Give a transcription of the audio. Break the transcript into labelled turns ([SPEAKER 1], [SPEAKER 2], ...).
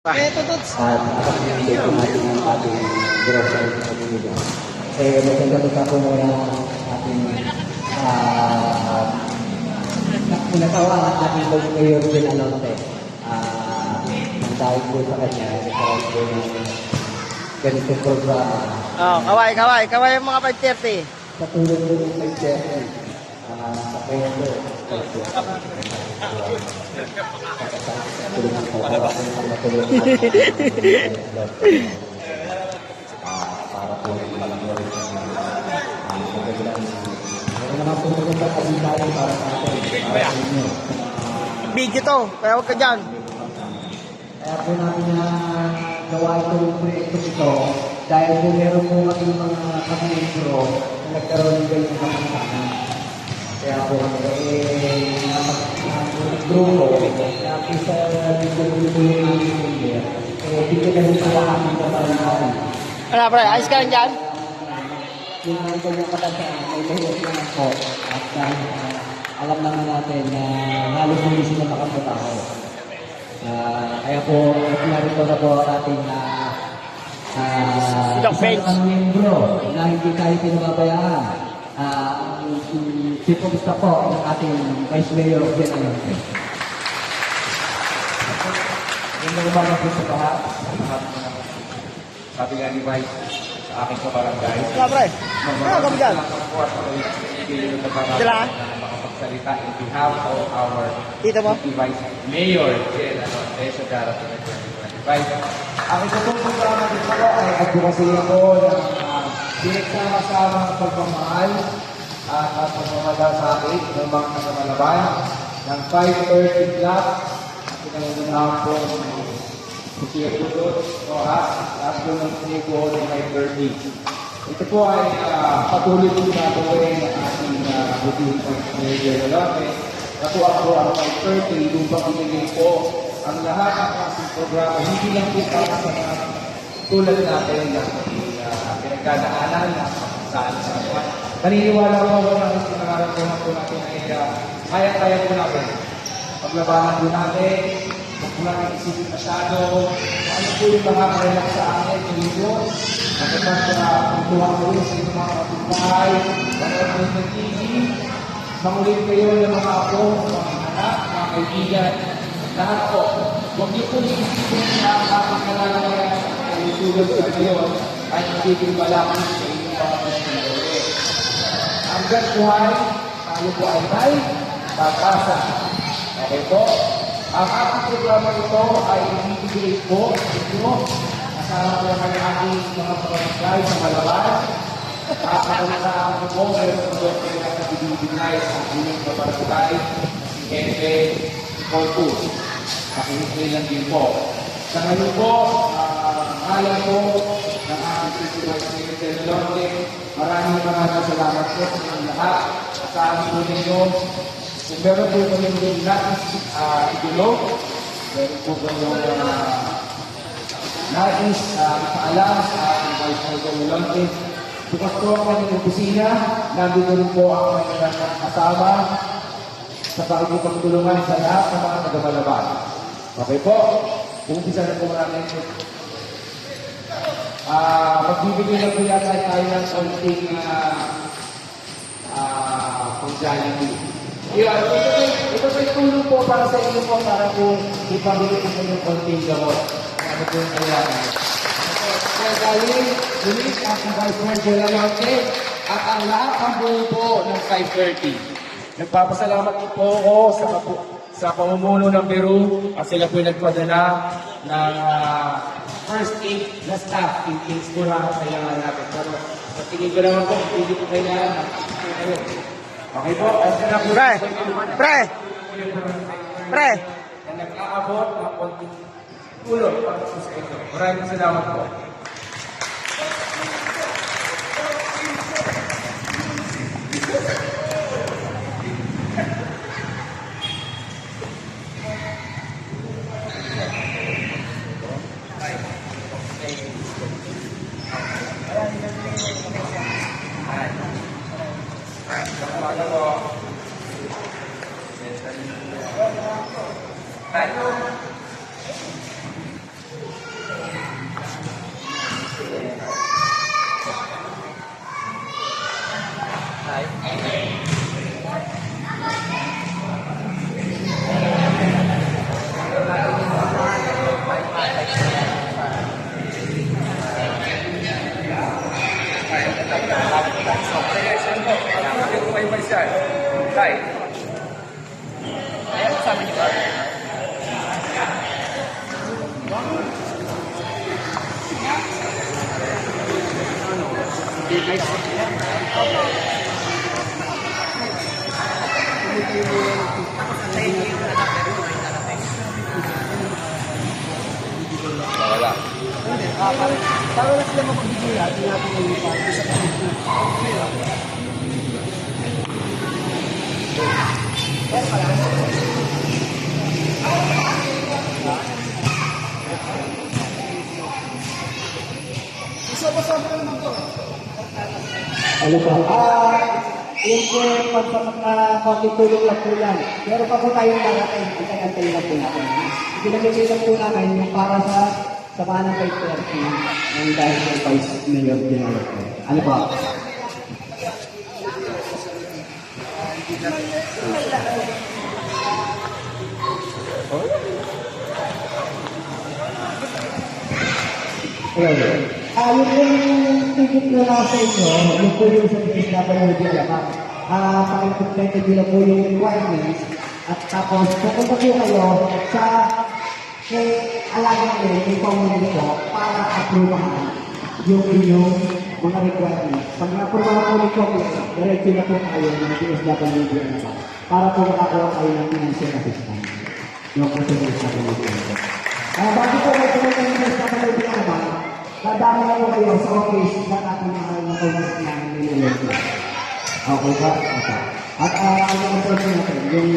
[SPEAKER 1] Ito, Tots.
[SPEAKER 2] At nakapag-ibig ko natin ang ating grocery sa pamilya. Magandang ako muna ang ating pinatawa ang ating mayor din Alonte. Ang dahil po sa kanya, nagkaroon po ng ganitong programa.
[SPEAKER 1] Kaway yung mga 5:30.
[SPEAKER 2] Sa tulong po ng Jeffrey, sa kwento, tulungan po ako ng matulungan para po malamori ng magandang meron naman po magandang kabilayan para sa atin, para sa inyo.
[SPEAKER 1] Video to, kaya huwag ka dyan.
[SPEAKER 2] Kaya po natin na gawa itong proyekto ito dahil po meron po kaming mga kamiyembro na nagkaroon ng ganyan na kamantanan. Kaya po grupo na isa dito po yung aming pamilya. Bigyan na rin po ang aming kapalangan.
[SPEAKER 1] Ano, pre? Ayos ka lang dyan?
[SPEAKER 2] Yung mga kanyang katantaan ay mahirap naman po. At dahil alam naman natin na halos hindi sila makapataho. Kaya po, narito na po ating isang miyembro na hindi tayo pinababayaan. Chief of Staff po ng ating Vice Mayor Jen Alonte.
[SPEAKER 3] Yung umaga po sa lahat, sabi nga ni Vice sa aking kabarangay.
[SPEAKER 1] Ano, pre? Ano ka dyan? Sila?
[SPEAKER 3] Makapagsalita in behalf of our
[SPEAKER 1] Dito mo?
[SPEAKER 3] Vice Mayor Jen Alonte sa darating na 2025. Ang isa pong programa dito po ay advokasya po ng pinagsama-sama pagmamahal at pagmamalasakit ng mga kasamalaban ng 530 Club at pinangunahan po ng Kusya Pudot, Rojas, at po ng Sinego ng 530. Ito po ay patuloy po gagawin ng ating butihing Pag-Mayor Alonte. Nakuha po ang 530, doon pa binigay po ang lahat ng klaseng programa, hindi lang po para sa mga tulad natin na pinagdadaanan na saan sa mga. Naniniwala po ako na pinangaramdaman po natin ay kaya-kaya po natin. Paglabanan po natin, huwag po natin isipin masyado, ano po yung mga karelak sa akin, yung Diyos, magandang pagtuwang po sa inyong mga kapitbahay, manood po ng TV, mangulit kayo ng mga apo, mga anak, mga kaibigan, lahat po. Huwag niyo po isipin na kapag kalalagay ay tulad sa ngayon ay magiging malaki sa inyong mga pagkakalagay. Hanggang buhay, tayo po ay may pag-asa. Okay po? Ang ating programa nito ay ibibigay po sa inyo. Kasama po ang ating mga pagkakalagay sa Malaban. Kapagkalaan ko po, meron po doon kayo na ibibigay sa inyong kabarangay, si Efe Corpus. Pakihintay lang din po. Sa ngayon po, alam po ng ating Secretary Alonte, maraming salamat po sa inyong lahat. Sa amin po ninyo, kung meron po kayong nais idulog, meron po kayong nais paalam sa ating Vice President Alonte. Bukas po ang kanyang opisina, nandito rin po ang kanyang kasama sa pakikipagtulungan sa lahat ng mga taga-Malaban. Okay po, umpisa na po natin. Magbibigay na po yata tayo ng konting pang-jollibee. Ito po yung tulong po para sa inyo po para po ipamili po sa inyong konting gamot. Ano po yung kailangan. Kaya galing, ulit ang Vice Mayor Alonte at ang lahat ng buo po ng 530. Nagpapasalamat po ako sa pamumuno ng Peru at sila po nagpadala ng first aid na staff in case po na kailangan natin. Pero sa tingin ko naman po, hindi po kailangan. Okay po?
[SPEAKER 1] Pre!
[SPEAKER 3] Na nag-aabot ng konting tulong para sa inyo. Maraming salamat po. Wala.
[SPEAKER 1] Para wala sila mapagbigay natin natin yung ipa.
[SPEAKER 2] Ano pa? Yun po, pagpapakatulong lang po yan. Pero pa po tayong darating, antay-antay lang po natin. Pinamigay lang po namin yung para sa samahan ng 530 ng dahil sa Vice Mayor General po. Ano pa? Ayun. Yung po yung ticket na nasa inyo, yung po yung sa ticket na panood yung laman. Pakipagpente nila po yung requirements at tapos pupunta po kayo sa alaga nyo, yung pamuli ko para approvahan yung inyong mga requirements. Pag na-approvahan po yung pamuli, diretso na po kayo ng DSWD laman para po makakuha kayo ng financial assistance. Yung po sa DSWD laman. Bago po kayo pumunta ng DSWD laman, dadama na po kayo sa office na ating mga nakulas na nilulog. Okay ba? Okay. At ano ang natin, yung